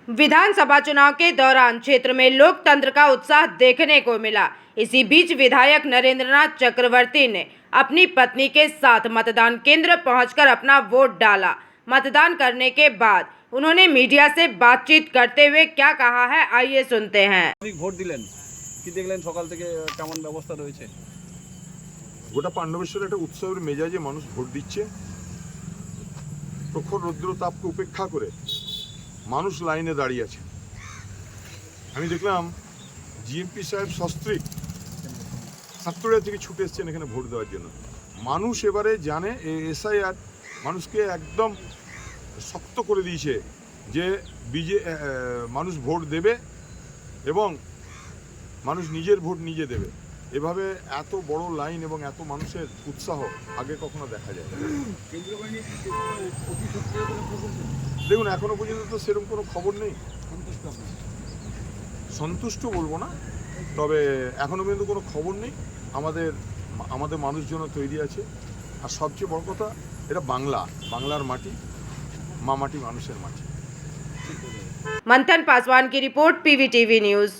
विधानसभा चुनाव के दौरान क्षेत्र में लोकतंत्र का उत्साह देखने को मिला। इसी बीच विधायक नरेंद्रनाथ चक्रवर्ती ने अपनी पत्नी के साथ मतदान केंद्र पहुंचकर अपना वोट डाला। मतदान करने के बाद उन्होंने मीडिया से बातचीत करते हुए क्या कहा है, आइए सुनते हैं। ভোট দিলেন, কি দেখলেন সকাল থেকে কেমন ব্যবস্থা রয়েছে? গোটা পাণ্ডবেশ্বরে একটা উৎসবের মেজাজে মানুষ ভোট দিচ্ছে। প্রখর রৌদ্রতাপকে উপেক্ষা করে মানুষ লাইনে দাঁড়িয়ে আছে। আমি দেখলাম জিএমপি সাহেব সস্ত্রীক সাতটা থেকে ছুটে এসছেন এখানে ভোট দেওয়ার জন্য। মানুষ এবারে জানে এসআইআর মানুষকে একদম শক্ত করে দিয়েছে যে মানুষ ভোট দেবে এবং মানুষ নিজের ভোট নিজে দেবে। এভাবে এত বড় লাইন এবং এত মানুষের উৎসাহ আগে কখনো দেখা যায় না। দেখুন, এখনো পর্যন্ত তো সেরকম কোনো খবর নেই। সন্তুষ্ট বলবো না, তবে এখনো পর্যন্ত কোনো খবর নেই। আমাদের মানুষজন তৈরি আছে। আর সবচেয়ে বড় কথা, এটা বাংলার মাটি, মা মাটি মানুষের মাটি। मंथन पासवान की रिपोर्ट, पीवीटीवी न्यूज।